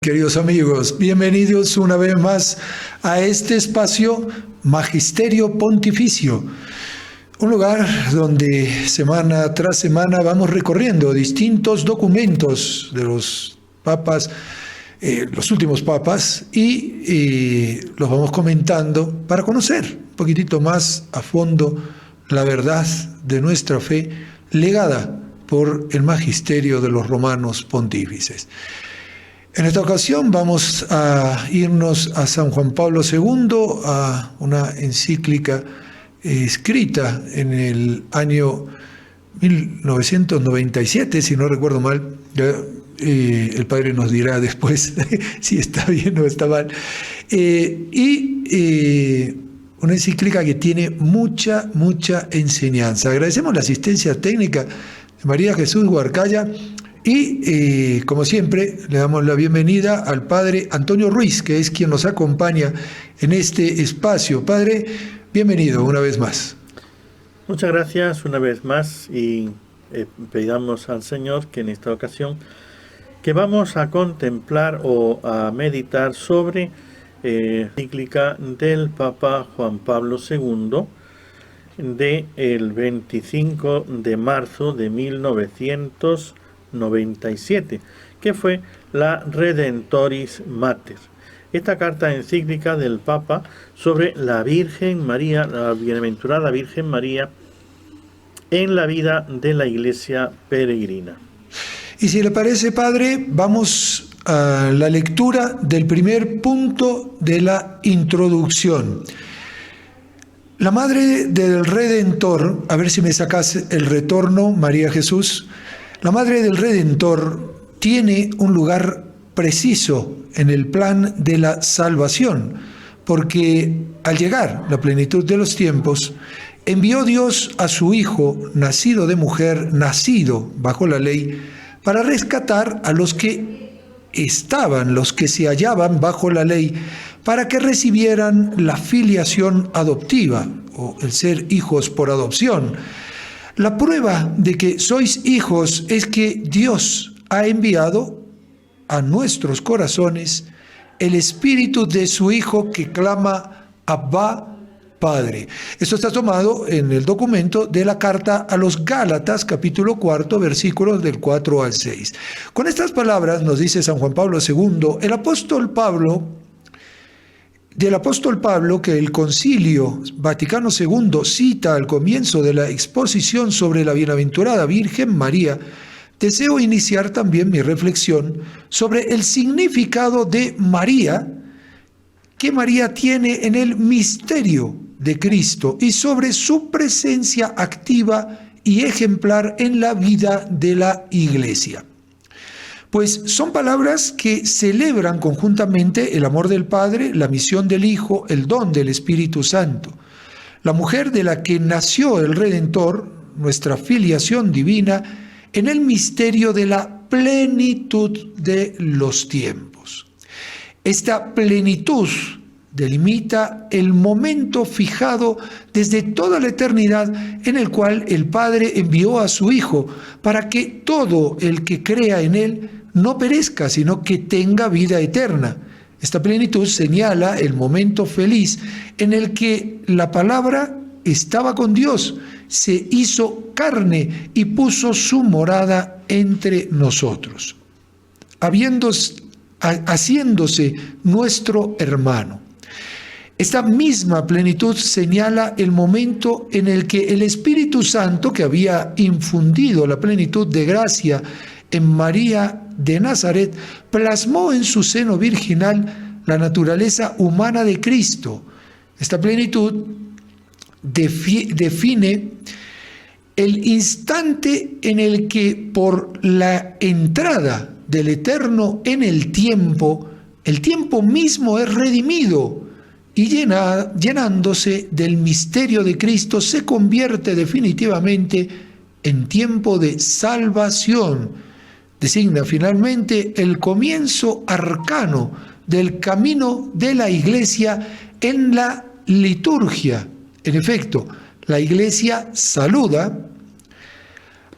Queridos amigos, bienvenidos una vez más a este espacio Magisterio Pontificio, un lugar donde semana tras semana vamos recorriendo distintos documentos de los papas, los últimos papas, y los vamos comentando para conocer un poquitito más a fondo la verdad de nuestra fe legada por el magisterio de los romanos pontífices. En esta ocasión vamos a irnos a San Juan Pablo II, a una encíclica escrita en el año 1997, si no recuerdo mal. El padre nos dirá después si está bien o está mal. Una encíclica que tiene mucha enseñanza. Agradecemos la asistencia técnica de María Jesús Huarcaya. Y como siempre le damos la bienvenida al padre Antonio Ruiz, que es quien nos acompaña en este espacio. Padre, bienvenido una vez más. Muchas gracias una vez más y pedimos al Señor que en esta ocasión que vamos a contemplar o a meditar sobre la encíclica del Papa Juan Pablo II del 25 de marzo de 1997, que fue la Redentoris Mater. Esta carta encíclica del Papa sobre la Virgen María, la bienaventurada Virgen María, en la vida de la Iglesia peregrina. Y si le parece, padre, vamos a la lectura del primer punto de la introducción. La Madre del Redentor, a ver si me sacas el retorno, María Jesús. La Madre del Redentor tiene un lugar preciso en el plan de la salvación, porque al llegar la plenitud de los tiempos, envió Dios a su Hijo, nacido de mujer, nacido bajo la ley, para rescatar a los que se hallaban bajo la ley, para que recibieran la filiación adoptiva, o el ser hijos por adopción. La prueba de que sois hijos es que Dios ha enviado a nuestros corazones el espíritu de su Hijo que clama Abba, Padre. Esto está tomado en el documento de la carta a los Gálatas, capítulo 4, versículos del 4 al 6. Con estas palabras, nos dice San Juan Pablo II, del apóstol Pablo, que el Concilio Vaticano II cita al comienzo de la exposición sobre la bienaventurada Virgen María, deseo iniciar también mi reflexión sobre el significado de María, que María tiene en el misterio de Cristo y sobre su presencia activa y ejemplar en la vida de la Iglesia. Pues son palabras que celebran conjuntamente el amor del Padre, la misión del Hijo, el don del Espíritu Santo. La mujer de la que nació el Redentor, nuestra filiación divina, en el misterio de la plenitud de los tiempos. Esta plenitud delimita el momento fijado desde toda la eternidad en el cual el Padre envió a su Hijo para que todo el que crea en Él no perezca, sino que tenga vida eterna. Esta plenitud señala el momento feliz en el que la palabra estaba con Dios, se hizo carne y puso su morada entre nosotros, haciéndose nuestro hermano. Esta misma plenitud señala el momento en el que el Espíritu Santo, que había infundido la plenitud de gracia en María de Nazaret, plasmó en su seno virginal la naturaleza humana de Cristo. Esta plenitud define el instante en el que por la entrada del Eterno en el tiempo mismo es redimido y llenándose del misterio de Cristo se convierte definitivamente en tiempo de salvación. Designa finalmente el comienzo arcano del camino de la Iglesia en la liturgia. En efecto, la Iglesia saluda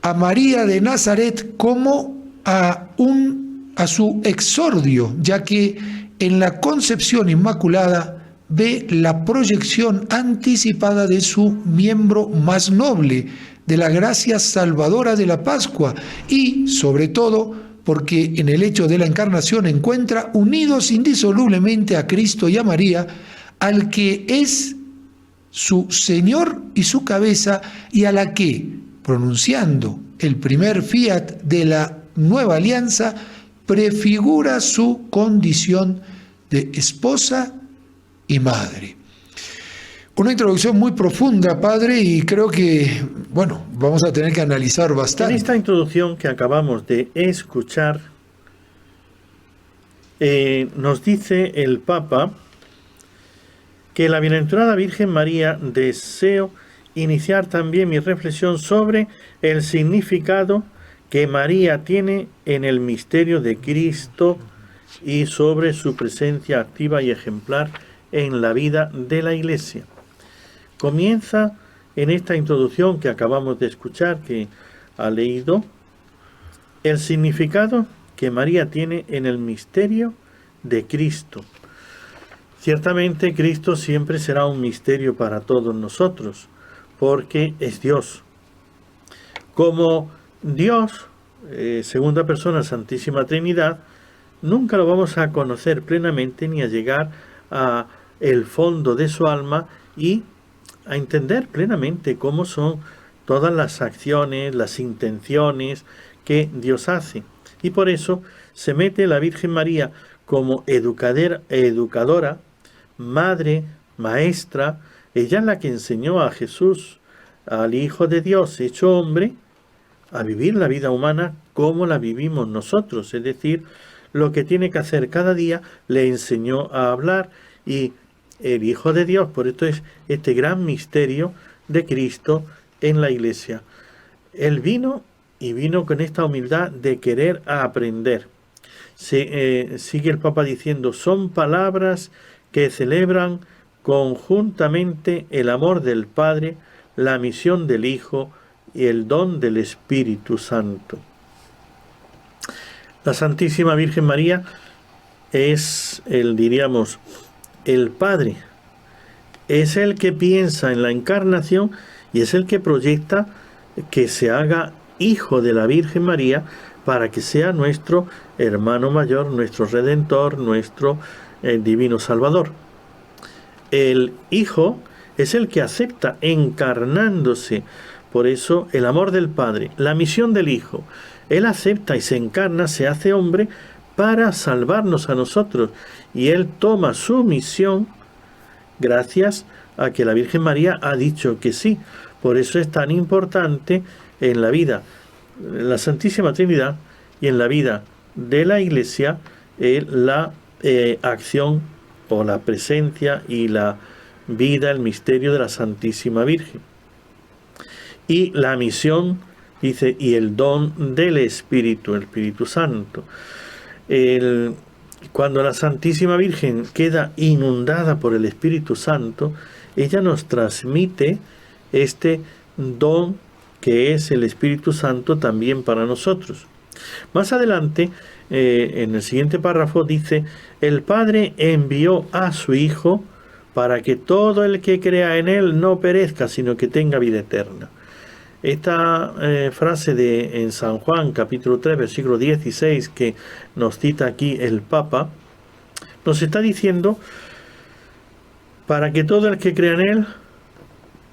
a María de Nazaret como a un a su exordio, ya que en la concepción inmaculada ve la proyección anticipada de su miembro más noble, de la gracia salvadora de la Pascua, y sobre todo porque en el hecho de la encarnación encuentra unidos indisolublemente a Cristo y a María, al que es su Señor y su cabeza, y a la que, pronunciando el primer fiat de la nueva alianza, prefigura su condición de esposa y madre. Una introducción muy profunda, padre, y creo que, bueno, vamos a tener que analizar bastante. En esta introducción que acabamos de escuchar, nos dice el Papa que la bienaventurada Virgen María, deseo iniciar también mi reflexión sobre el significado que María tiene en el misterio de Cristo y sobre su presencia activa y ejemplar en la vida de la Iglesia. Comienza en esta introducción que acabamos de escuchar, que ha leído, el significado que María tiene en el misterio de Cristo. Ciertamente Cristo siempre será un misterio para todos nosotros, porque es Dios. Como Dios, segunda persona, Santísima Trinidad, nunca lo vamos a conocer plenamente ni a llegar a el fondo de su alma y a entender plenamente cómo son todas las acciones, las intenciones que Dios hace. Y por eso se mete la Virgen María como educadora, madre, maestra. Ella es la que enseñó a Jesús, al Hijo de Dios hecho hombre, a vivir la vida humana como la vivimos nosotros. Es decir, lo que tiene que hacer cada día, le enseñó a hablar, y el Hijo de Dios, por esto es este gran misterio de Cristo en la Iglesia. Él vino con esta humildad de querer aprender. Sigue el Papa diciendo, son palabras que celebran conjuntamente el amor del Padre, la misión del Hijo y el don del Espíritu Santo. La Santísima Virgen María es el Padre, es el que piensa en la encarnación y es el que proyecta que se haga hijo de la Virgen María para que sea nuestro hermano mayor, nuestro Redentor, nuestro divino Salvador. El Hijo es el que acepta encarnándose, por eso el amor del Padre, la misión del Hijo. Él acepta y se encarna, se hace hombre para salvarnos a nosotros, y Él toma su misión gracias a que la Virgen María ha dicho que sí. Por eso es tan importante en la vida de la Santísima Trinidad y en la vida de la Iglesia la acción o la presencia y la vida, el misterio de la Santísima Virgen. Y la misión, dice, y el don del Espíritu, el Espíritu Santo. Cuando la Santísima Virgen queda inundada por el Espíritu Santo, ella nos transmite este don que es el Espíritu Santo también para nosotros. Más adelante, en el siguiente párrafo dice, el Padre envió a su Hijo para que todo el que crea en Él no perezca, sino que tenga vida eterna. Esta frase en San Juan, capítulo 3, versículo 16, que nos cita aquí el Papa, nos está diciendo, para que todo el que crea en Él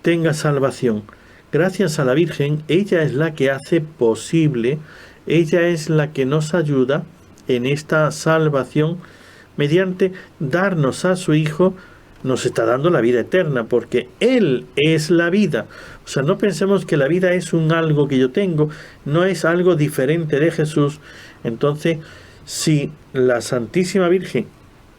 tenga salvación. Gracias a la Virgen, ella es la que hace posible, ella es la que nos ayuda en esta salvación, mediante darnos a su Hijo, nos está dando la vida eterna, porque Él es la vida. O sea, no pensemos que la vida es un algo que yo tengo, no es algo diferente de Jesús. Entonces, si la Santísima Virgen,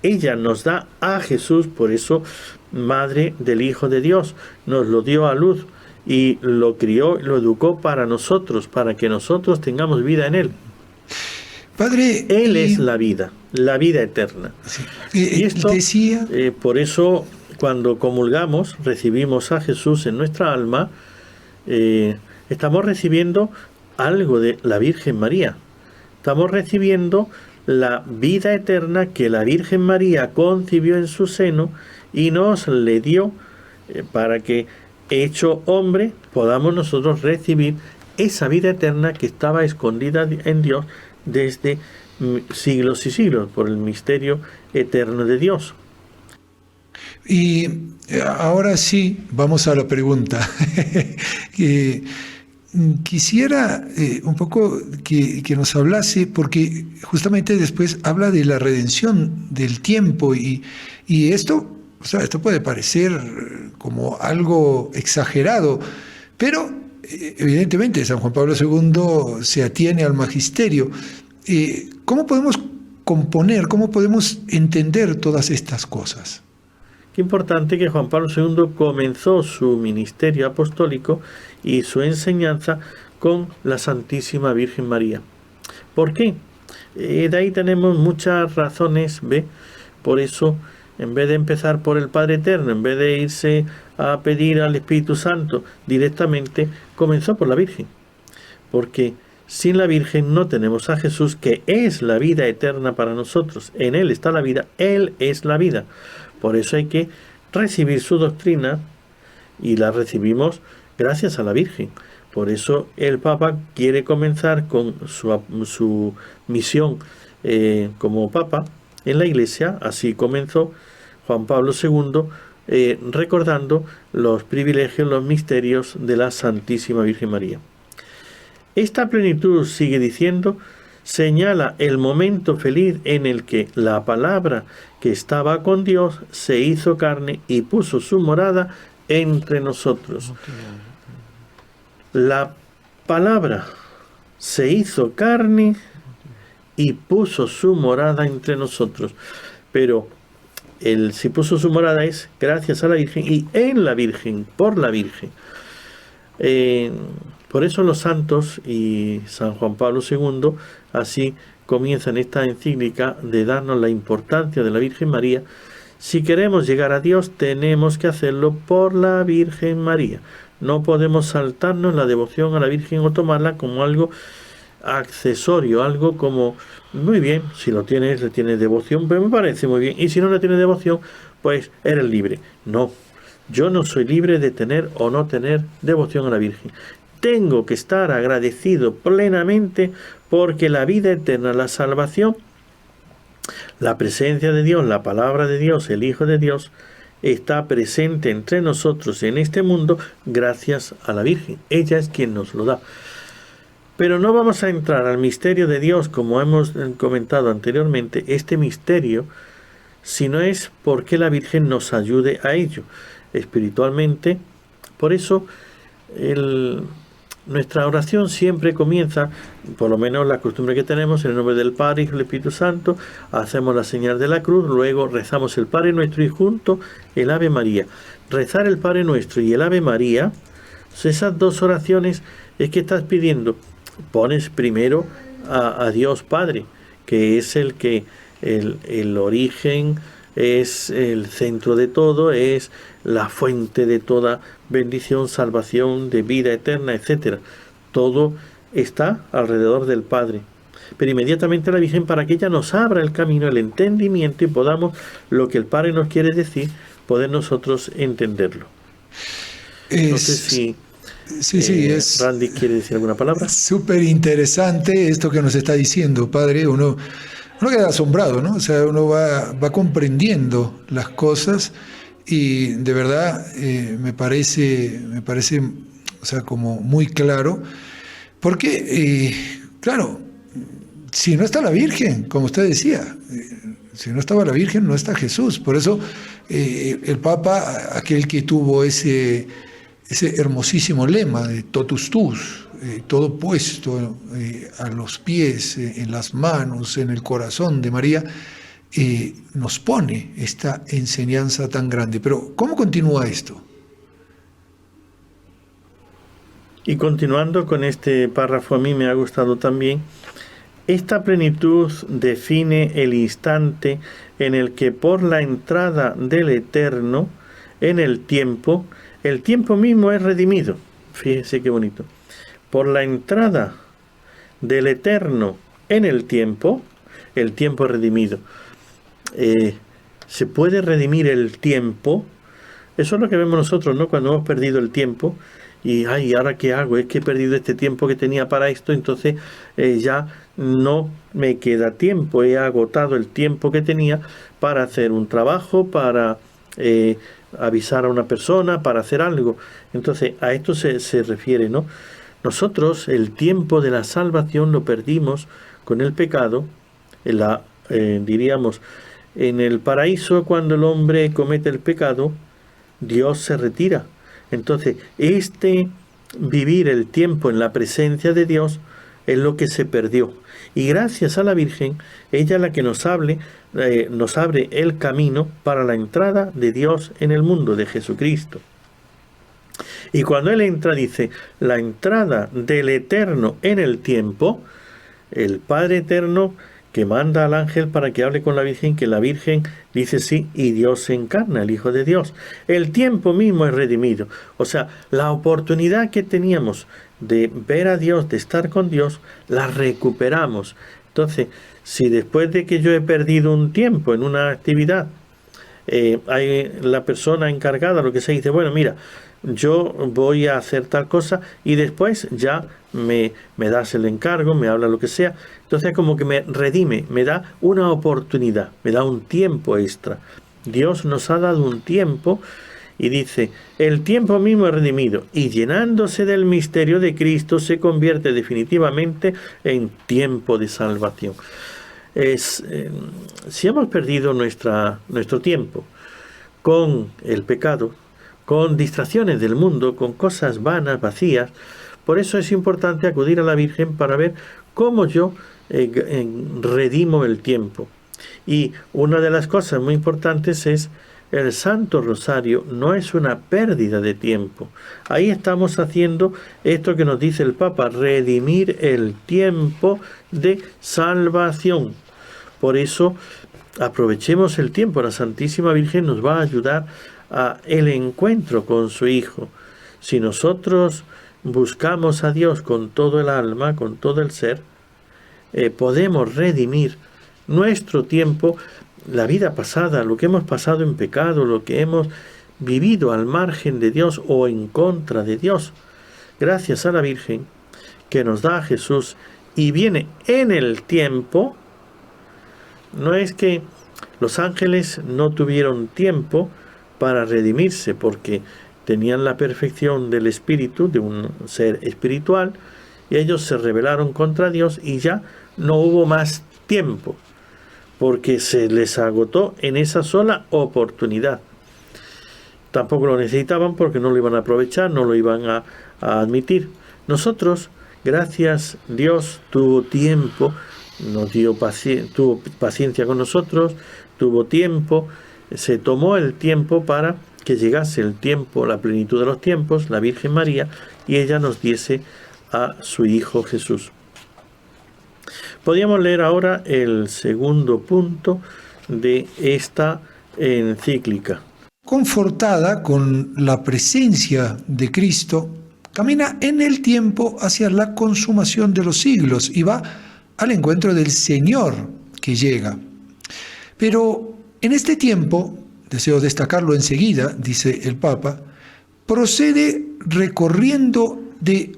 ella nos da a Jesús, por eso, Madre del Hijo de Dios, nos lo dio a luz y lo crió, lo educó para nosotros, para que nosotros tengamos vida en Él. Padre, Él es la vida eterna. Sí. Y esto, decía... por eso, cuando comulgamos, recibimos a Jesús en nuestra alma, estamos recibiendo algo de la Virgen María. Estamos recibiendo la vida eterna que la Virgen María concibió en su seno y nos le dio para que, hecho hombre, podamos nosotros recibir esa vida eterna que estaba escondida en Dios desde siglos y siglos, por el misterio eterno de Dios. Y ahora sí, vamos a la pregunta. Quisiera un poco que nos hablase, porque justamente después habla de la redención del tiempo y esto, o sea, esto puede parecer como algo exagerado, pero evidentemente San Juan Pablo II se atiene al magisterio. ¿Cómo podemos componer, cómo podemos entender todas estas cosas? Qué importante que Juan Pablo II comenzó su ministerio apostólico y su enseñanza con la Santísima Virgen María. ¿Por qué? De ahí tenemos muchas razones, ¿ve? Por eso, en vez de empezar por el Padre Eterno, en vez de irse a pedir al Espíritu Santo directamente, comenzó por la Virgen. Porque sin la Virgen no tenemos a Jesús, que es la vida eterna para nosotros. En Él está la vida, Él es la vida. Por eso hay que recibir su doctrina y la recibimos gracias a la Virgen. Por eso el Papa quiere comenzar con su misión como Papa en la Iglesia. Así comenzó Juan Pablo II recordando los privilegios, los misterios de la Santísima Virgen María. Esta plenitud, sigue diciendo, señala el momento feliz en el que la palabra que estaba con Dios se hizo carne y puso su morada entre nosotros. La palabra se hizo carne y puso su morada entre nosotros. Pero si puso su morada es gracias a la Virgen y en la Virgen, por la Virgen. Por eso los santos y San Juan Pablo II así comienzan esta encíclica de darnos la importancia de la Virgen María. Si queremos llegar a Dios, tenemos que hacerlo por la Virgen María. No podemos saltarnos la devoción a la Virgen o tomarla como algo accesorio, algo como, muy bien, si lo tienes, le tienes devoción, pues me parece muy bien. Y si no le tienes devoción, pues eres libre. No, yo no soy libre de tener o no tener devoción a la Virgen. Tengo que estar agradecido plenamente porque la vida eterna, la salvación, la presencia de Dios, la palabra de Dios, el Hijo de Dios, está presente entre nosotros en este mundo gracias a la Virgen. Ella es quien nos lo da. Pero no vamos a entrar al misterio de Dios, como hemos comentado anteriormente, este misterio, si no es porque la Virgen nos ayude a ello espiritualmente. Por eso nuestra oración siempre comienza, por lo menos la costumbre que tenemos, en el nombre del Padre, Hijo y del Espíritu Santo, hacemos la señal de la cruz, luego rezamos el Padre Nuestro y junto el Ave María. Rezar el Padre Nuestro y el Ave María, esas dos oraciones es que estás pidiendo, pones primero a Dios Padre, que es el origen, es el centro de todo, es la fuente de toda bendición, salvación, de vida eterna, etc. Todo está alrededor del Padre. Pero inmediatamente la Virgen, para que ella nos abra el camino, el entendimiento, y podamos, lo que el Padre nos quiere decir, poder nosotros entenderlo. No sé si Randy quiere decir alguna palabra. Súper interesante esto que nos está diciendo, Padre. Uno queda asombrado, ¿no? O sea, uno va comprendiendo las cosas y de verdad me parece, o sea, como muy claro, porque, claro, si no está la Virgen, como usted decía, si no estaba la Virgen, no está Jesús. Por eso el Papa, aquel que tuvo ese hermosísimo lema de totus tuus, todo puesto a los pies, en las manos, en el corazón de María, nos pone esta enseñanza tan grande. Pero, ¿cómo continúa esto? Y continuando con este párrafo, a mí me ha gustado también. Esta plenitud define el instante en el que por la entrada del Eterno en el tiempo mismo es redimido. Fíjese qué bonito. Por la entrada del Eterno en el tiempo, el tiempo redimido. ¿Se puede redimir el tiempo? Eso es lo que vemos nosotros, ¿no? Cuando hemos perdido el tiempo y, ay, ¿ahora qué hago? Es que he perdido este tiempo que tenía para esto, entonces ya no me queda tiempo. He agotado el tiempo que tenía para hacer un trabajo, para avisar a una persona, para hacer algo. Entonces, a esto se refiere, ¿no? Nosotros el tiempo de la salvación lo perdimos con el pecado, diríamos, en el paraíso. Cuando el hombre comete el pecado, Dios se retira. Entonces, vivir el tiempo en la presencia de Dios es lo que se perdió. Y gracias a la Virgen, ella es la que nos abre el camino para la entrada de Dios en el mundo, de Jesucristo. Y cuando Él entra, dice, la entrada del Eterno en el tiempo, el Padre Eterno que manda al ángel para que hable con la Virgen, que la Virgen dice sí, y Dios se encarna, el Hijo de Dios. El tiempo mismo es redimido. O sea, la oportunidad que teníamos de ver a Dios, de estar con Dios, la recuperamos. Entonces, si después de que yo he perdido un tiempo en una actividad, hay la persona encargada, lo que se dice, bueno, mira, yo voy a hacer tal cosa y después ya me das el encargo, me habla lo que sea. Entonces como que me redime, me da una oportunidad, me da un tiempo extra. Dios nos ha dado un tiempo y dice, el tiempo mismo es redimido y llenándose del misterio de Cristo se convierte definitivamente en tiempo de salvación. Si hemos perdido nuestro tiempo con el pecado, con distracciones del mundo, con cosas vanas, vacías, por eso es importante acudir a la Virgen para ver cómo yo redimo el tiempo. Y una de las cosas muy importantes es el Santo Rosario. No es una pérdida de tiempo. Ahí estamos haciendo esto que nos dice el Papa, redimir el tiempo de salvación. Por eso aprovechemos el tiempo. La Santísima Virgen nos va a ayudar a el encuentro con su Hijo. Si nosotros buscamos a Dios con todo el alma, con todo el ser, podemos redimir nuestro tiempo, la vida pasada, lo que hemos pasado en pecado, lo que hemos vivido al margen de Dios o en contra de Dios, gracias a la Virgen que nos da a Jesús y viene en el tiempo. No es que los ángeles no tuvieron tiempo para redimirse, porque tenían la perfección del espíritu, de un ser espiritual, y ellos se rebelaron contra Dios y ya no hubo más tiempo, porque se les agotó en esa sola oportunidad. Tampoco lo necesitaban porque no lo iban a aprovechar, no lo iban a admitir. Nosotros, gracias, Dios tuvo tiempo, tuvo paciencia con nosotros, tuvo tiempo, se tomó el tiempo para que llegase el tiempo, la plenitud de los tiempos, la Virgen María, y ella nos diese a su Hijo Jesús. Podríamos leer ahora el segundo punto de esta encíclica. Confortada con la presencia de Cristo, camina en el tiempo hacia la consumación de los siglos y va al encuentro del Señor que llega. Pero en este tiempo, deseo destacarlo enseguida, dice el Papa, procede recorriendo de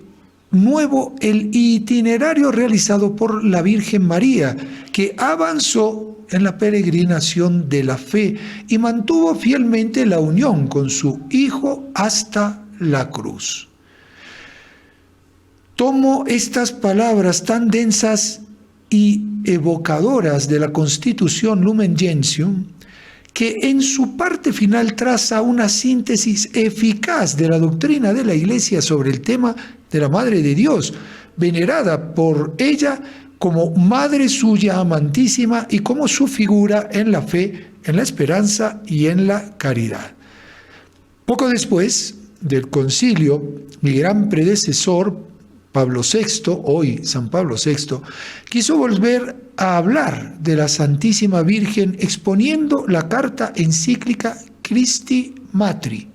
nuevo el itinerario realizado por la Virgen María, que avanzó en la peregrinación de la fe y mantuvo fielmente la unión con su Hijo hasta la cruz. Tomo estas palabras tan densas y evocadoras de la Constitución Lumen Gentium, que en su parte final traza una síntesis eficaz de la doctrina de la Iglesia sobre el tema de la Madre de Dios, venerada por ella como Madre suya amantísima y como su figura en la fe, en la esperanza y en la caridad. Poco después del concilio, mi gran predecesor, Pablo VI, hoy San Pablo VI, quiso volver a hablar de la Santísima Virgen exponiendo la carta encíclica Christi Matri.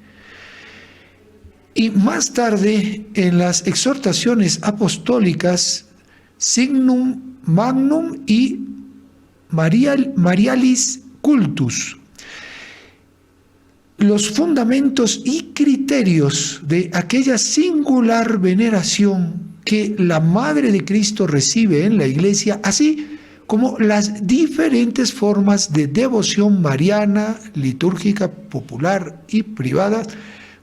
Y más tarde, en las exhortaciones apostólicas Signum Magnum y Marialis Cultus, los fundamentos y criterios de aquella singular veneración que la Madre de Cristo recibe en la Iglesia, así como las diferentes formas de devoción mariana, litúrgica, popular y privada,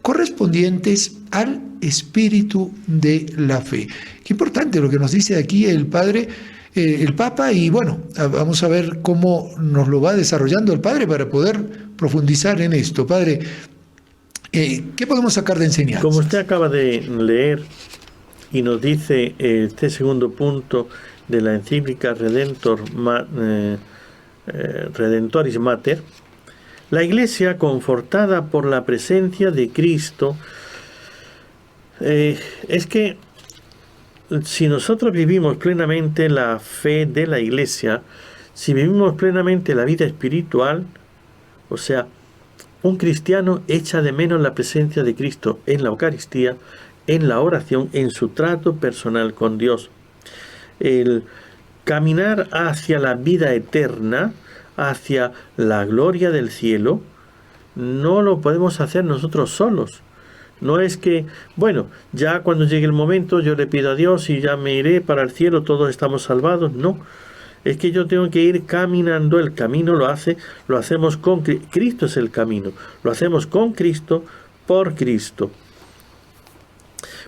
correspondientes al espíritu de la fe. Qué importante lo que nos dice aquí el Padre, el Papa, y bueno, vamos a ver cómo nos lo va desarrollando el Padre para poder profundizar en esto. Padre, ¿qué podemos sacar de enseñanza? Como usted acaba de leer y nos dice este segundo punto de la encíclica Redentoris Mater, la Iglesia, confortada por la presencia de Cristo, es que si nosotros vivimos plenamente la fe de la Iglesia, si vivimos plenamente la vida espiritual, o sea, un cristiano echa de menos la presencia de Cristo en la Eucaristía, en la oración, en su trato personal con Dios. El caminar hacia la vida eterna, hacia la gloria del cielo, no lo podemos hacer nosotros solos. No es que, bueno, ya cuando llegue el momento yo le pido a Dios y ya me iré para el cielo, todos estamos salvados. No, es que yo tengo que ir caminando. El camino lo hacemos con Cristo. Cristo es el camino, lo hacemos con Cristo, por Cristo.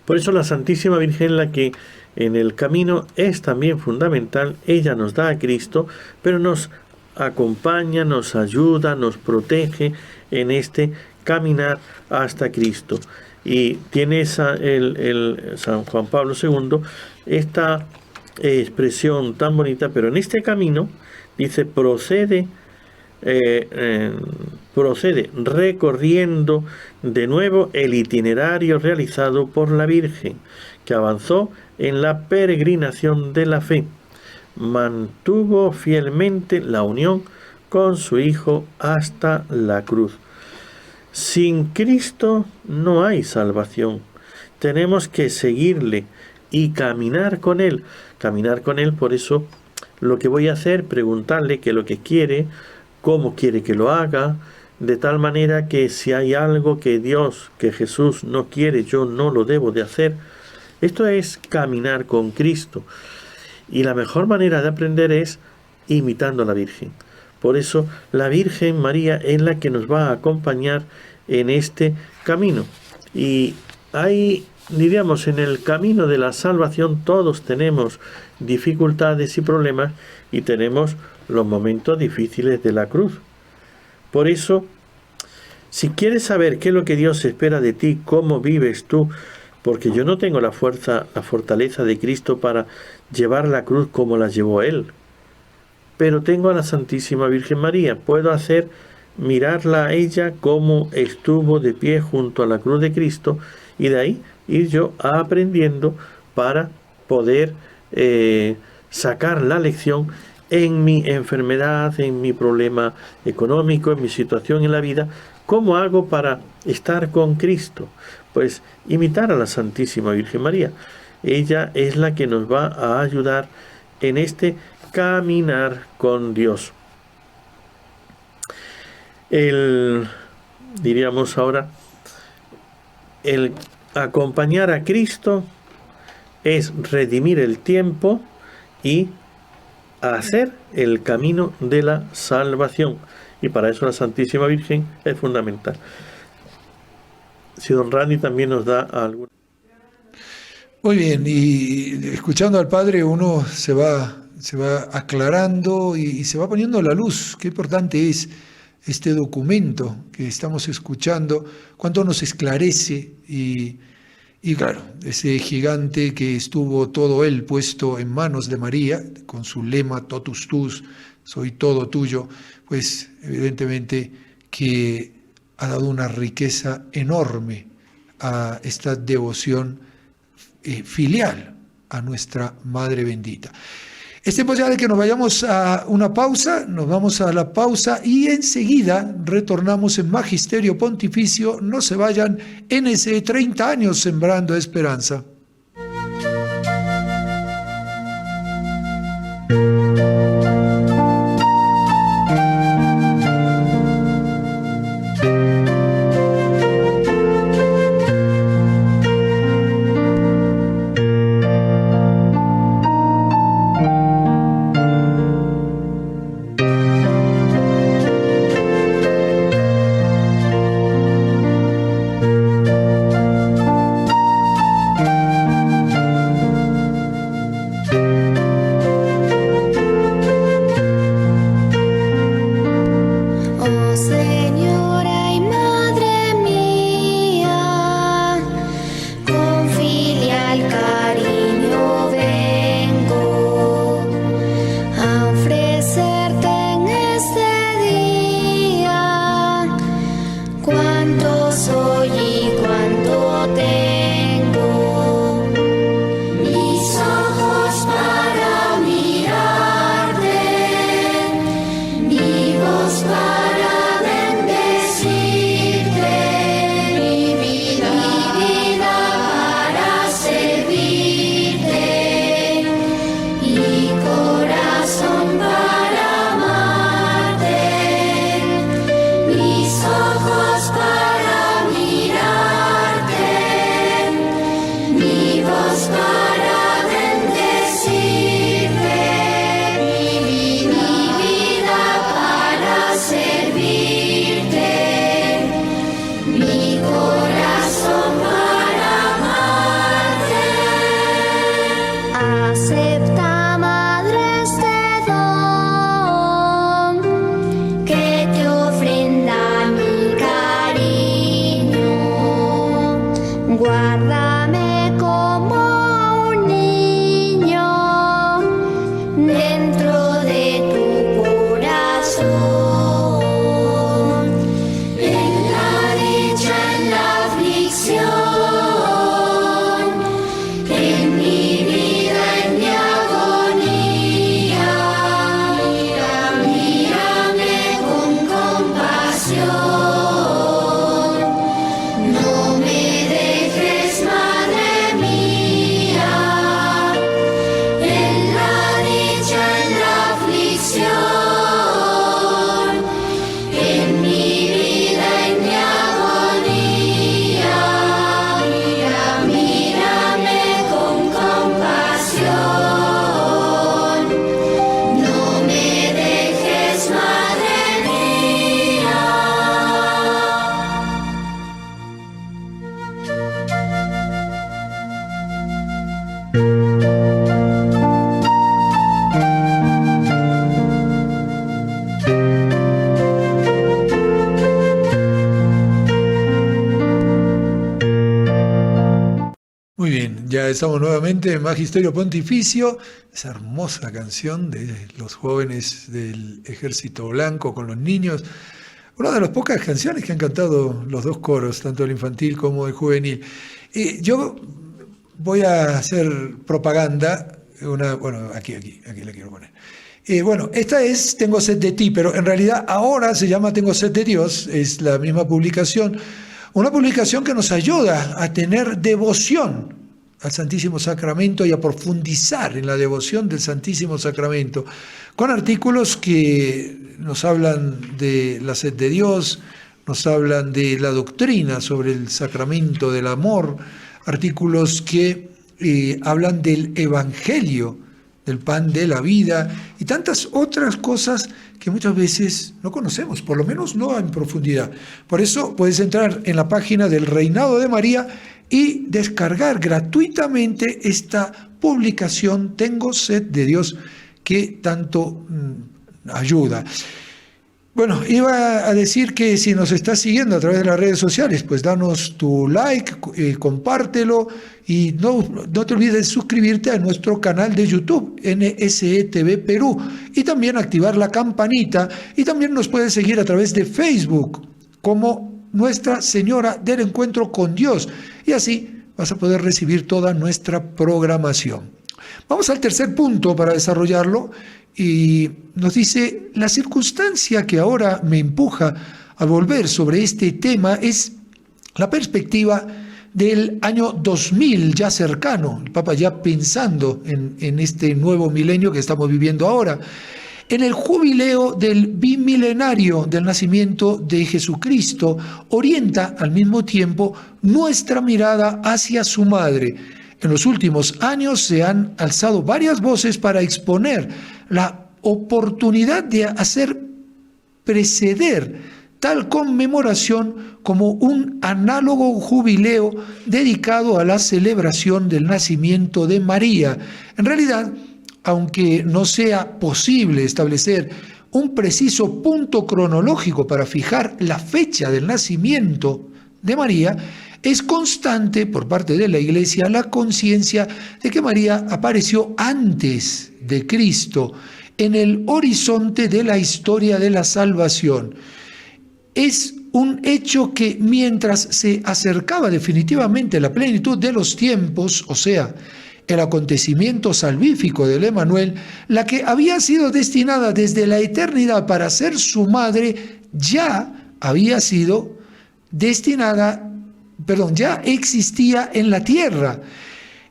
Por eso la Santísima Virgen, la que en el camino es también fundamental, ella nos da a Cristo, pero nos acompaña, nos ayuda, nos protege en este caminar hasta Cristo. Y tiene el San Juan Pablo II esta expresión tan bonita, pero en este camino dice procede recorriendo de nuevo el itinerario realizado por la Virgen, que avanzó en la peregrinación de la fe, mantuvo fielmente la unión con su Hijo hasta la cruz. Sin Cristo no hay salvación. Tenemos que seguirle y caminar con Él. Caminar con Él, por eso lo que voy a hacer, preguntarle qué es lo que quiere, cómo quiere que lo haga, de tal manera que si hay algo que Dios, que Jesús no quiere, yo no lo debo de hacer. Esto es caminar con Cristo. Y la mejor manera de aprender es imitando a la Virgen. Por eso la Virgen María es la que nos va a acompañar en este camino. Y ahí, diríamos, en el camino de la salvación todos tenemos dificultades y problemas y tenemos los momentos difíciles de la cruz. Por eso, si quieres saber qué es lo que Dios espera de ti, cómo vives tú, porque yo no tengo la fuerza, la fortaleza de Cristo para llevar la cruz como la llevó Él, pero tengo a la Santísima Virgen María. Puedo mirarla a ella como estuvo de pie junto a la cruz de Cristo, y de ahí ir yo aprendiendo para poder sacar la lección en mi enfermedad, en mi problema económico, en mi situación en la vida. ¿Cómo hago para estar con Cristo? Pues imitar a la Santísima Virgen María. Ella es la que nos va a ayudar en este caminar con Dios. Diríamos ahora, el acompañar a Cristo es redimir el tiempo y hacer el camino de la salvación. Y para eso la Santísima Virgen es fundamental. Si don Randy también nos da algún... Muy bien, y escuchando al Padre uno se va aclarando y se va poniendo a la luz. Qué importante es este documento que estamos escuchando, cuánto nos esclarece y claro, ese gigante que estuvo todo él puesto en manos de María, con su lema totus tus, soy todo tuyo, pues evidentemente que ha dado una riqueza enorme a esta devoción filial a nuestra Madre bendita. Es tiempo ya de que nos vayamos a una pausa, nos vamos a la pausa y enseguida retornamos en Magisterio Pontificio. No se vayan, NSE 30 años sembrando esperanza. cuánto soy y cuánto tengo. Mis ojos para mirarte, mi voz para bendecirte, mi vida para servirte, mi corazón para amarte, mis ojos para mirarte, mi voz para bendecirte, mi vida para servirte, mi corazón para amarte. Acepta, Madre, este don que te ofrenda mi cariño. Guárdame como un niño dentro de tu corazón. En la dicha, en la aflicción, en mi vida, en mi agonía, mírame con compasión. No me dejes, Madre mía, en la dicha, en la aflicción, en mi vida, en mi agonía, mírame con compasión. No me dejes, Madre mía. Muy bien, ya estamos nuevamente en Magisterio Pontificio, esa hermosa canción de los jóvenes del Ejército Blanco con los niños, una de las pocas canciones que han cantado los dos coros, tanto el infantil como el juvenil. Yo voy a hacer propaganda, bueno, aquí la quiero poner. Bueno, esta es Tengo sed de ti, pero en realidad ahora se llama Tengo sed de Dios, es la misma publicación. Una publicación que nos ayuda a tener devoción al Santísimo Sacramento y a profundizar en la devoción del Santísimo Sacramento, con artículos que nos hablan de la sed de Dios, nos hablan de la doctrina sobre el sacramento del amor, artículos que hablan del Evangelio, del pan de la vida y tantas otras cosas que muchas veces no conocemos, por lo menos no en profundidad. Por eso puedes entrar en la página del Reinado de María y descargar gratuitamente esta publicación Tengo sed de Dios, que tanto ayuda. Bueno, iba a decir que si nos estás siguiendo a través de las redes sociales, pues danos tu like, compártelo y no te olvides de suscribirte a nuestro canal de YouTube, NSE TV Perú, y también activar la campanita, y también nos puedes seguir a través de Facebook como Nuestra Señora del Encuentro con Dios, y así vas a poder recibir toda nuestra programación. Vamos al tercer punto para desarrollarlo. Y nos dice, la circunstancia que ahora me empuja a volver sobre este tema es la perspectiva del año 2000 ya cercano, el Papa ya pensando en este nuevo milenio que estamos viviendo ahora, en el jubileo del bimilenario del nacimiento de Jesucristo, orienta al mismo tiempo nuestra mirada hacia su madre. En los últimos años se han alzado varias voces para exponer la oportunidad de hacer preceder tal conmemoración como un análogo jubileo dedicado a la celebración del nacimiento de María. En realidad, aunque no sea posible establecer un preciso punto cronológico para fijar la fecha del nacimiento de María, es constante por parte de la Iglesia la conciencia de que María apareció antes de Cristo en el horizonte de la historia de la salvación. Es un hecho que mientras se acercaba definitivamente la plenitud de los tiempos, o sea, el acontecimiento salvífico del Emanuel, la que había sido destinada desde la eternidad para ser su madre, ya había sido destinada, ya existía en la tierra.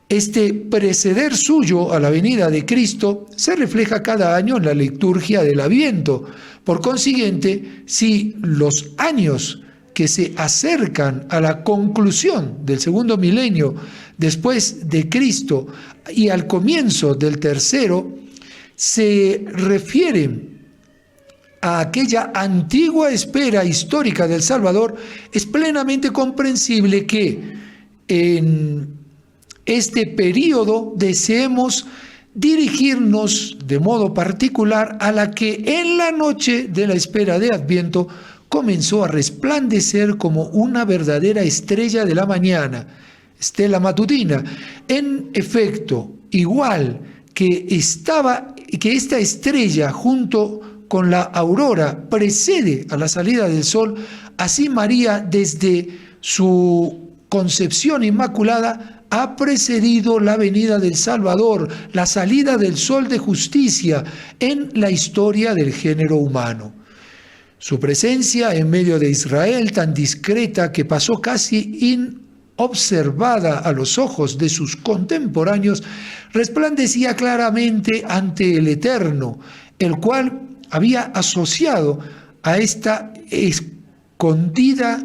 Este preceder suyo a la venida de Cristo se refleja cada año en la liturgia del Adviento. Por consiguiente, si los años que se acercan a la conclusión del segundo milenio después de Cristo y al comienzo del tercero se refieren a aquella antigua espera histórica del Salvador, es plenamente comprensible que en este periodo deseemos dirigirnos de modo particular a la que en la noche de la espera de Adviento comenzó a resplandecer como una verdadera estrella de la mañana, estela matutina. En efecto, igual que esta estrella junto con la aurora precede a la salida del sol, así María desde su concepción inmaculada ha precedido la venida del Salvador, la salida del sol de justicia en la historia del género humano. Su presencia en medio de Israel, tan discreta que pasó casi inobservada a los ojos de sus contemporáneos, resplandecía claramente ante el Eterno, el cual había asociado a esta escondida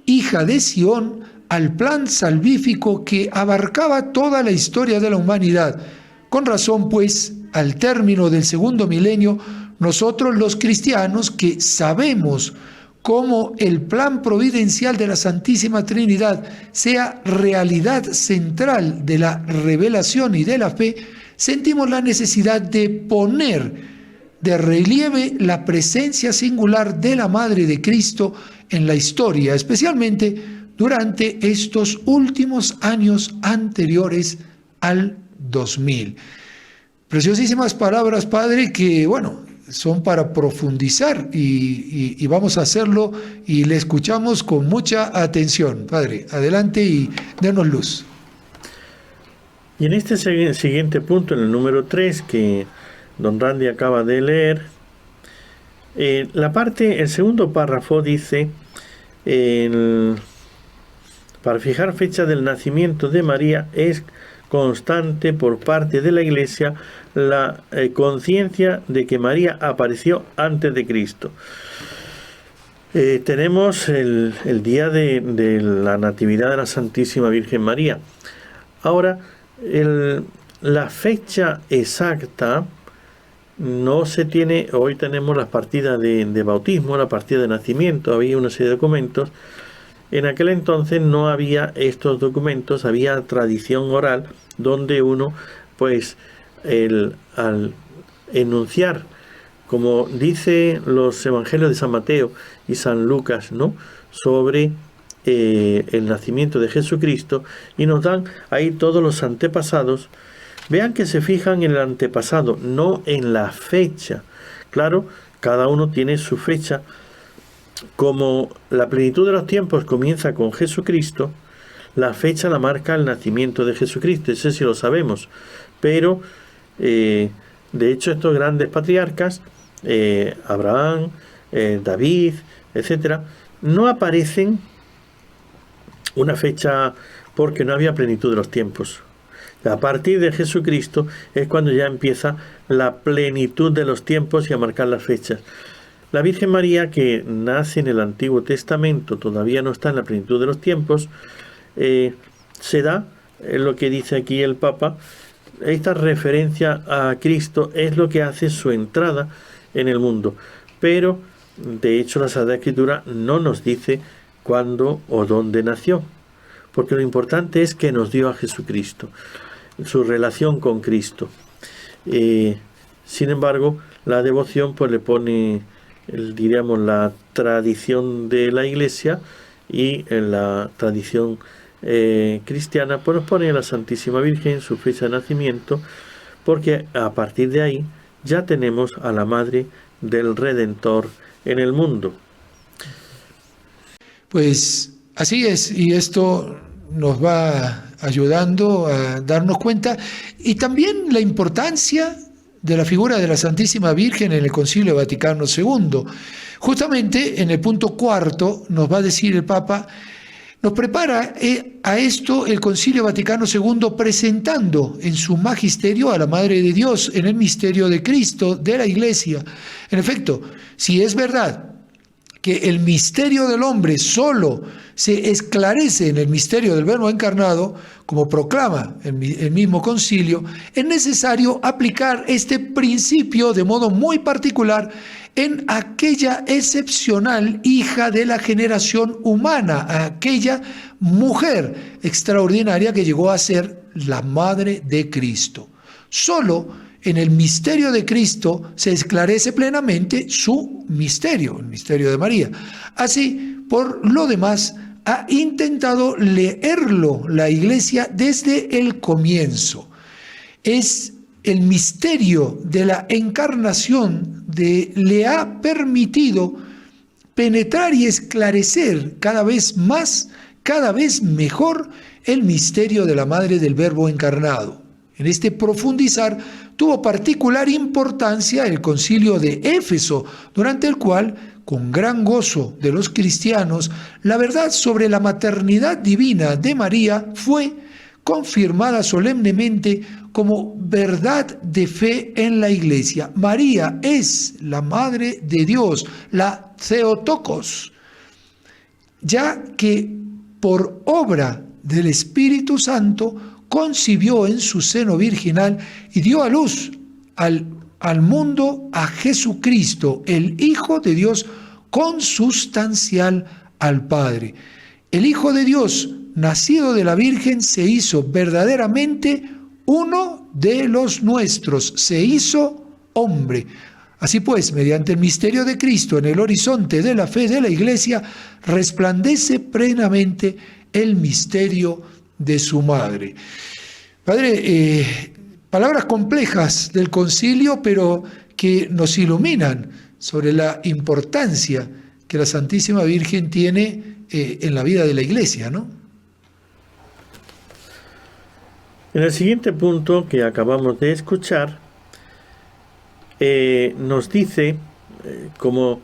hija de Sión al plan salvífico que abarcaba toda la historia de la humanidad. Con razón, pues, al término del segundo milenio, nosotros los cristianos que sabemos cómo el plan providencial de la Santísima Trinidad sea realidad central de la revelación y de la fe, sentimos la necesidad de poner de relieve la presencia singular de la Madre de Cristo en la historia, especialmente durante estos últimos años anteriores al 2000. Preciosísimas palabras, Padre, que son para profundizar y vamos a hacerlo y le escuchamos con mucha atención. Padre, adelante y denos luz. Y en este siguiente punto, en el número 3, que don Randy acaba de leer, el segundo párrafo dice: para fijar fecha del nacimiento de María es constante por parte de la Iglesia la conciencia de que María apareció antes de Cristo. Tenemos el día de la Natividad de la Santísima Virgen María. Ahora, la fecha exacta no se tiene. Hoy tenemos las partidas de bautismo, la partida de nacimiento, había una serie de documentos. En aquel entonces no había estos documentos, había tradición oral donde uno, pues, al enunciar, como dice los evangelios de San Mateo y San Lucas, ¿no?, sobre el nacimiento de Jesucristo, y nos dan ahí todos los antepasados. Vean que se fijan en el antepasado, no en la fecha. Claro, cada uno tiene su fecha. Como la plenitud de los tiempos comienza con Jesucristo, la fecha la marca el nacimiento de Jesucristo, eso sí lo sabemos. Pero, de hecho, estos grandes patriarcas, Abraham, David, etcétera, no aparecen una fecha porque no había plenitud de los tiempos. A partir de Jesucristo es cuando ya empieza la plenitud de los tiempos y a marcar las fechas. La Virgen María, que nace en el Antiguo Testamento, todavía no está en la plenitud de los tiempos, se da lo que dice aquí el Papa. Esta referencia a Cristo es lo que hace su entrada en el mundo. Pero, de hecho, la Sagrada Escritura no nos dice cuándo o dónde nació, porque lo importante es que nos dio a Jesucristo, su relación con Cristo. Sin embargo, la devoción pues le pone, diríamos, la tradición de la Iglesia, y en la tradición cristiana pues nos pone a la Santísima Virgen su fecha de nacimiento, porque a partir de ahí ya tenemos a la Madre del Redentor en el mundo. Pues así es, y esto nos va ayudando a darnos cuenta, y también la importancia de la figura de la Santísima Virgen en el Concilio Vaticano II. Justamente en el punto cuarto nos va a decir el Papa, nos prepara a esto el Concilio Vaticano II presentando en su magisterio a la Madre de Dios en el misterio de Cristo de la Iglesia. En efecto, si es verdad que el misterio del hombre solo se esclarece en el misterio del Verbo encarnado, como proclama el mismo concilio, es necesario aplicar este principio de modo muy particular en aquella excepcional hija de la generación humana, aquella mujer extraordinaria que llegó a ser la Madre de Cristo. Solo en el misterio de Cristo se esclarece plenamente su misterio, el misterio de María. Así, por lo demás, ha intentado leerlo la Iglesia desde el comienzo. Es el misterio de la encarnación le ha permitido penetrar y esclarecer cada vez más, cada vez mejor, el misterio de la Madre del Verbo encarnado. En este profundizar tuvo particular importancia el concilio de Éfeso, durante el cual, con gran gozo de los cristianos, la verdad sobre la maternidad divina de María fue confirmada solemnemente como verdad de fe en la Iglesia. María es la Madre de Dios, la Theotokos, ya que por obra del Espíritu Santo concibió en su seno virginal y dio a luz al mundo a Jesucristo, el Hijo de Dios consustancial al Padre. El Hijo de Dios, nacido de la Virgen, se hizo verdaderamente uno de los nuestros, se hizo hombre. Así pues, mediante el misterio de Cristo en el horizonte de la fe de la Iglesia, resplandece plenamente el misterio de su madre. Padre, palabras complejas del concilio, pero que nos iluminan sobre la importancia que la Santísima Virgen tiene en la vida de la Iglesia, ¿no? En el siguiente punto que acabamos de escuchar, nos dice como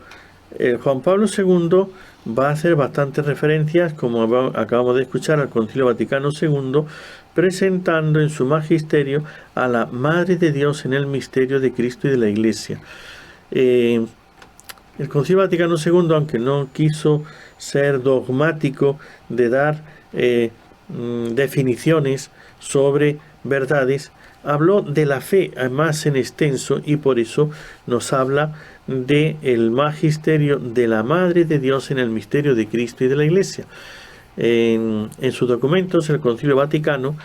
Juan Pablo II va a hacer bastantes referencias, como acabamos de escuchar, al Concilio Vaticano II, presentando en su magisterio a la Madre de Dios en el misterio de Cristo y de la Iglesia. El Concilio Vaticano II, aunque no quiso ser dogmático de dar definiciones sobre verdades, habló de la fe más en extenso, y por eso nos habla del magisterio de la Madre de Dios en el misterio de Cristo y de la Iglesia. En sus documentos, el Concilio Vaticano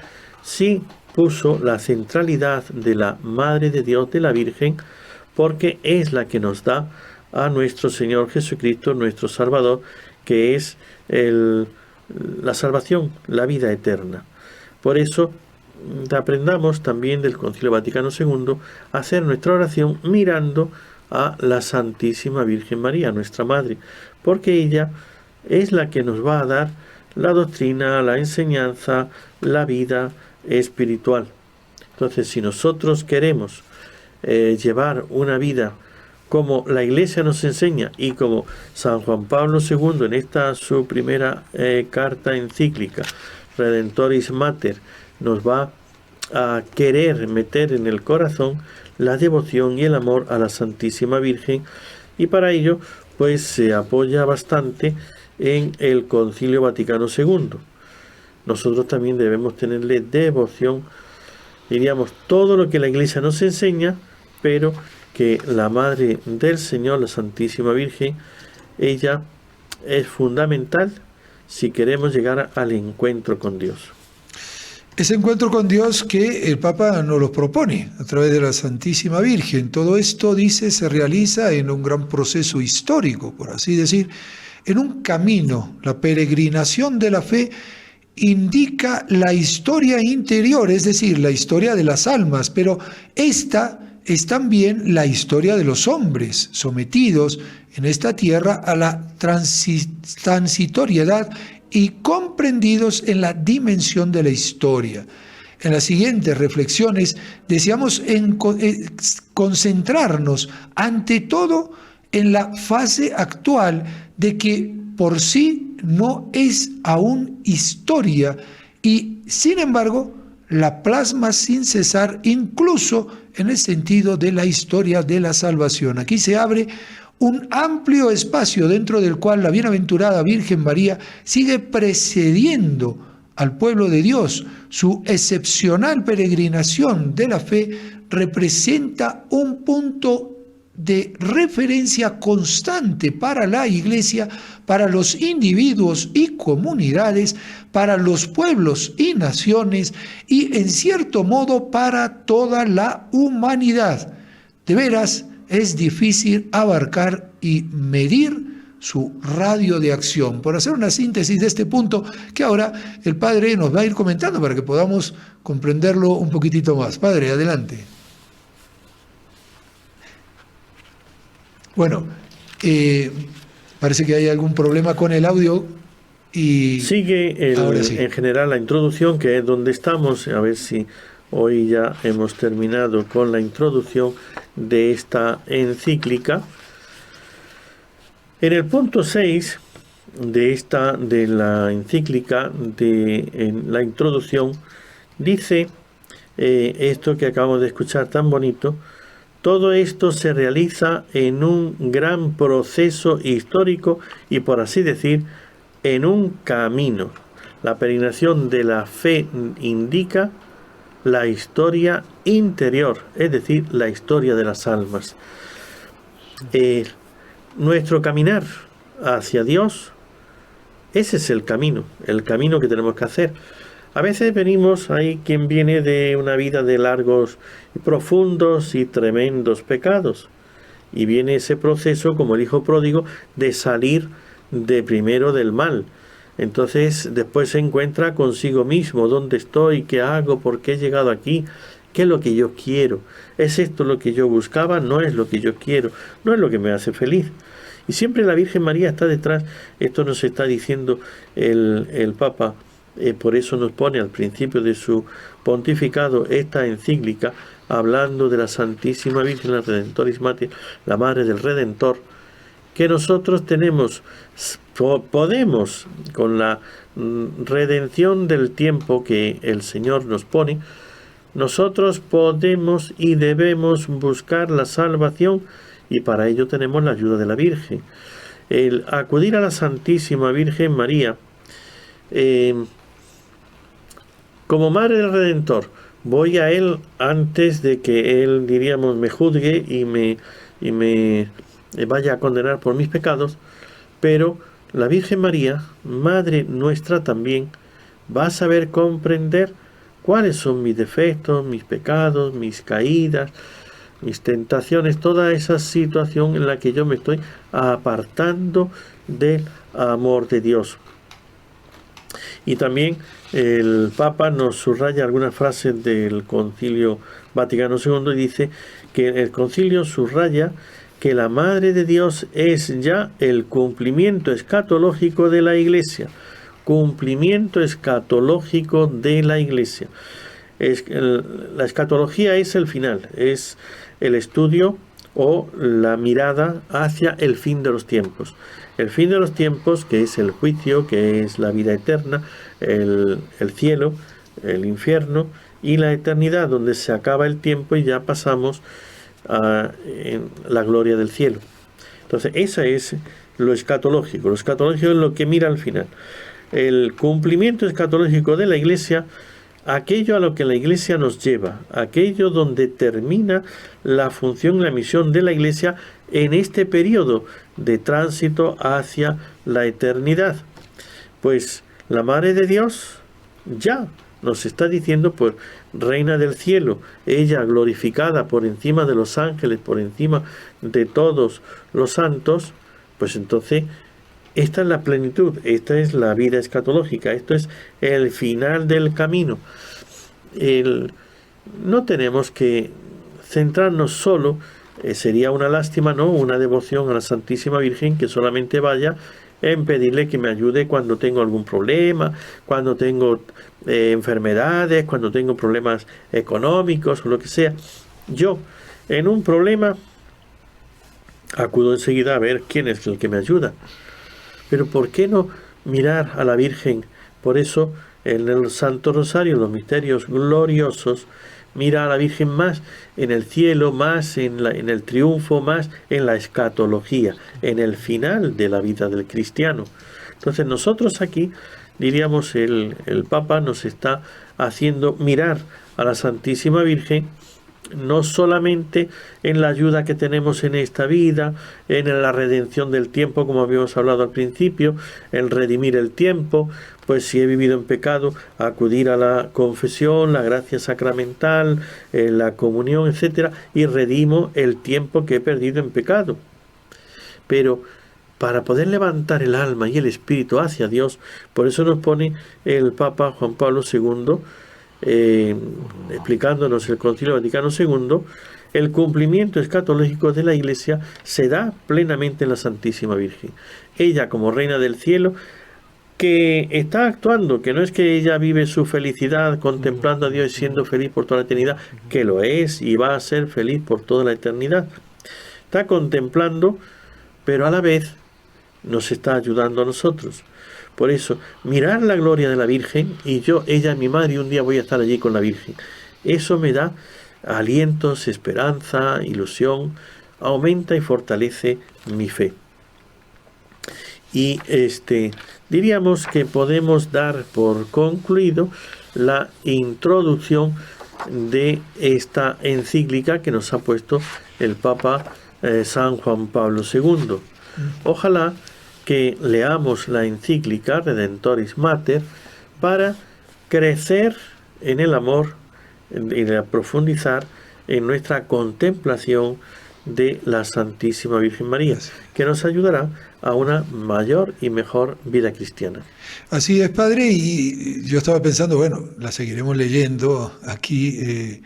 sí puso la centralidad de la Madre de Dios, de la Virgen, porque es la que nos da a nuestro Señor Jesucristo, nuestro Salvador, que es la salvación, la vida eterna. Por eso aprendamos también del Concilio Vaticano II a hacer nuestra oración mirando a la Santísima Virgen María, nuestra Madre, porque ella es la que nos va a dar la doctrina, la enseñanza, la vida espiritual. Entonces, si nosotros queremos llevar una vida como la Iglesia nos enseña y como San Juan Pablo II en esta su primera carta encíclica, Redentoris Mater, nos va a querer meter en el corazón la devoción y el amor a la Santísima Virgen, y para ello pues se apoya bastante en el Concilio Vaticano II. Nosotros también debemos tenerle devoción, diríamos, todo lo que la Iglesia nos enseña, pero que la Madre del Señor, la Santísima Virgen, ella es fundamental si queremos llegar al encuentro con Dios. Ese encuentro con Dios que el Papa nos lo propone a través de la Santísima Virgen. Todo esto, dice, se realiza en un gran proceso histórico, por así decir, en un camino. La peregrinación de la fe indica la historia interior, es decir, la historia de las almas, pero esta es también la historia de los hombres sometidos en esta tierra a la transitoriedad y comprendidos en la dimensión de la historia. En las siguientes reflexiones deseamos concentrarnos ante todo en la fase actual de que por sí no es aún historia y, sin embargo, la plasma sin cesar, incluso en el sentido de la historia de la salvación. Aquí se abre un amplio espacio dentro del cual la bienaventurada Virgen María sigue precediendo al pueblo de Dios. Su excepcional peregrinación de la fe representa un punto de referencia constante para la Iglesia, para los individuos y comunidades, para los pueblos y naciones y, en cierto modo, para toda la humanidad. De veras, es difícil abarcar y medir su radio de acción. Por hacer una síntesis de este punto que ahora el Padre nos va a ir comentando para que podamos comprenderlo un poquitito más. Padre, adelante. Bueno, parece que hay algún problema con el audio y sigue ahora sí. En general la introducción, que es donde estamos. A ver si hoy ya hemos terminado con la introducción de esta encíclica. En el punto 6 de la encíclica, en la introducción, dice esto que acabamos de escuchar tan bonito: todo esto se realiza en un gran proceso histórico y, por así decir, en un camino. La peregrinación de la fe indica la historia interior, es decir, la historia de las almas. Nuestro caminar hacia Dios, ese es el camino que tenemos que hacer. A veces hay quien viene de una vida de largos, profundos y tremendos pecados, y viene ese proceso, como el hijo pródigo, de salir primero del mal. Entonces después se encuentra consigo mismo: ¿dónde estoy? ¿Qué hago? ¿Por qué he llegado aquí? ¿Qué es lo que yo quiero? ¿Es esto lo que yo buscaba? No es lo que yo quiero, no es lo que me hace feliz. Y siempre la Virgen María está detrás. Esto nos está diciendo el Papa. Por eso nos pone al principio de su pontificado esta encíclica, hablando de la Santísima Virgen, la Redentoris Mater, la Madre del Redentor, que nosotros podemos, con la redención del tiempo que el Señor nos pone, nosotros podemos y debemos buscar la salvación, y para ello tenemos la ayuda de la Virgen. El acudir a la Santísima Virgen María, como Madre del Redentor, voy a Él antes de que Él, diríamos, me juzgue y me vaya a condenar por mis pecados, pero la Virgen María, Madre nuestra también, va a saber comprender cuáles son mis defectos, mis pecados, mis caídas, mis tentaciones, toda esa situación en la que yo me estoy apartando del amor de Dios. Y también el Papa nos subraya algunas frases del Concilio Vaticano II y dice que el Concilio subraya que la Madre de Dios es ya el cumplimiento escatológico de la Iglesia. Cumplimiento escatológico de la Iglesia. La escatología es el final, es el estudio o la mirada hacia el fin de los tiempos. El fin de los tiempos, que es el juicio, que es la vida eterna, el cielo, el infierno y la eternidad, donde se acaba el tiempo y ya pasamos a la gloria del cielo. Entonces, esa es lo escatológico. Lo escatológico es lo que mira al final. El cumplimiento escatológico de la Iglesia, aquello a lo que la Iglesia nos lleva, aquello donde termina la función, la misión de la Iglesia en este periodo de tránsito hacia la eternidad. Pues la Madre de Dios ya nos está diciendo, pues, Reina del cielo, ella glorificada por encima de los ángeles, por encima de todos los santos, pues entonces esta es la plenitud, esta es la vida escatológica, esto es el final del camino. No tenemos que centrarnos solo, sería una lástima, ¿no? Una devoción a la Santísima Virgen que solamente vaya en pedirle que me ayude cuando tengo algún problema, cuando tengo enfermedades, cuando tengo problemas económicos o lo que sea. Yo, en un problema, acudo enseguida a ver quién es el que me ayuda. Pero ¿por qué no mirar a la Virgen? Por eso, en el Santo Rosario, los misterios gloriosos, mira a la Virgen más en el cielo, más en el triunfo, más en la escatología, en el final de la vida del cristiano. Entonces nosotros aquí, diríamos, el Papa nos está haciendo mirar a la Santísima Virgen no solamente en la ayuda que tenemos en esta vida, en la redención del tiempo, como habíamos hablado al principio, en redimir el tiempo, pues si he vivido en pecado, acudir a la confesión, la gracia sacramental, la comunión, etcétera, y redimo el tiempo que he perdido en pecado. Pero para poder levantar el alma y el espíritu hacia Dios, por eso nos pone el Papa Juan Pablo II, explicándonos el Concilio Vaticano II, el cumplimiento escatológico de la Iglesia se da plenamente en la Santísima Virgen. Ella, como Reina del Cielo, que está actuando, que no es que ella vive su felicidad contemplando a Dios y siendo feliz por toda la eternidad, que lo es y va a ser feliz por toda la eternidad. Está contemplando, pero a la vez nos está ayudando a nosotros. Por eso, mirar la gloria de la Virgen, y ella es mi madre, y un día voy a estar allí con la Virgen. Eso me da alientos, esperanza, ilusión, aumenta y fortalece mi fe. Y diríamos que podemos dar por concluido la introducción de esta encíclica que nos ha puesto el Papa San Juan Pablo II. Ojalá que leamos la encíclica Redentoris Mater para crecer en el amor y profundizar en nuestra contemplación de la Santísima Virgen María, que nos ayudará a una mayor y mejor vida cristiana. Así es, Padre, y yo estaba pensando, bueno, la seguiremos leyendo aquí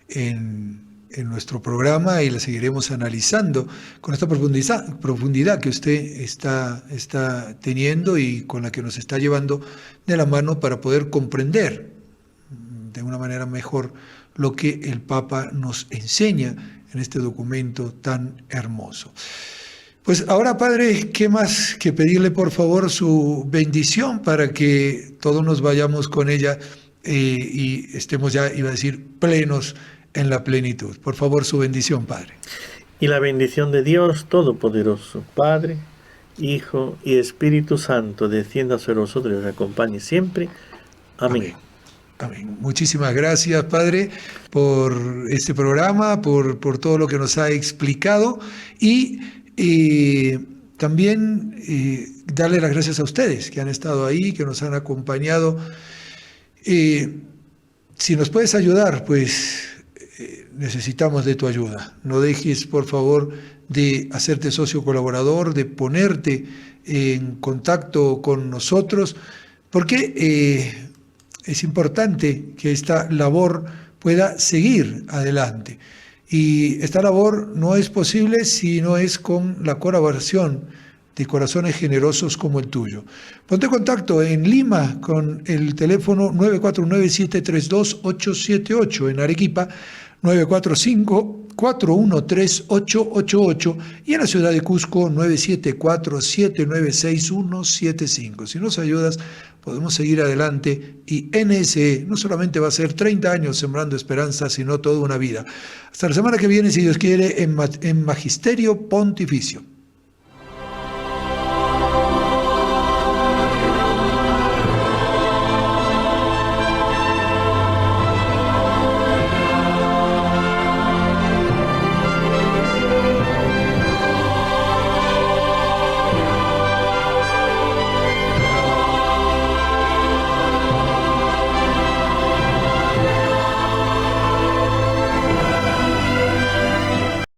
en nuestro programa y la seguiremos analizando con esta profundidad que usted está teniendo y con la que nos está llevando de la mano para poder comprender de una manera mejor lo que el Papa nos enseña en este documento tan hermoso. Pues ahora, Padre, ¿qué más que pedirle por favor su bendición para que todos nos vayamos con ella y estemos ya, iba a decir, plenos en la plenitud? Por favor, su bendición, Padre. Y la bendición de Dios Todopoderoso, Padre, Hijo y Espíritu Santo, descienda sobre vosotros y os acompañe siempre. Amén. Amén. Muchísimas gracias, Padre, por este programa, por todo lo que nos ha explicado y también darle las gracias a ustedes que han estado ahí, que nos han acompañado. Si nos puedes ayudar, pues necesitamos de tu ayuda. No dejes, por favor, de hacerte socio colaborador, de ponerte en contacto con nosotros, porque es importante que esta labor pueda seguir adelante. Y esta labor no es posible si no es con la colaboración de corazones generosos como el tuyo. Ponte en contacto en Lima con el teléfono 949-732-878, en Arequipa 945-413-888 y en la ciudad de Cusco 974-796-175. Si nos ayudas, podemos seguir adelante y NSE no solamente va a ser 30 años sembrando esperanza, sino toda una vida. Hasta la semana que viene, si Dios quiere, en Magisterio Pontificio.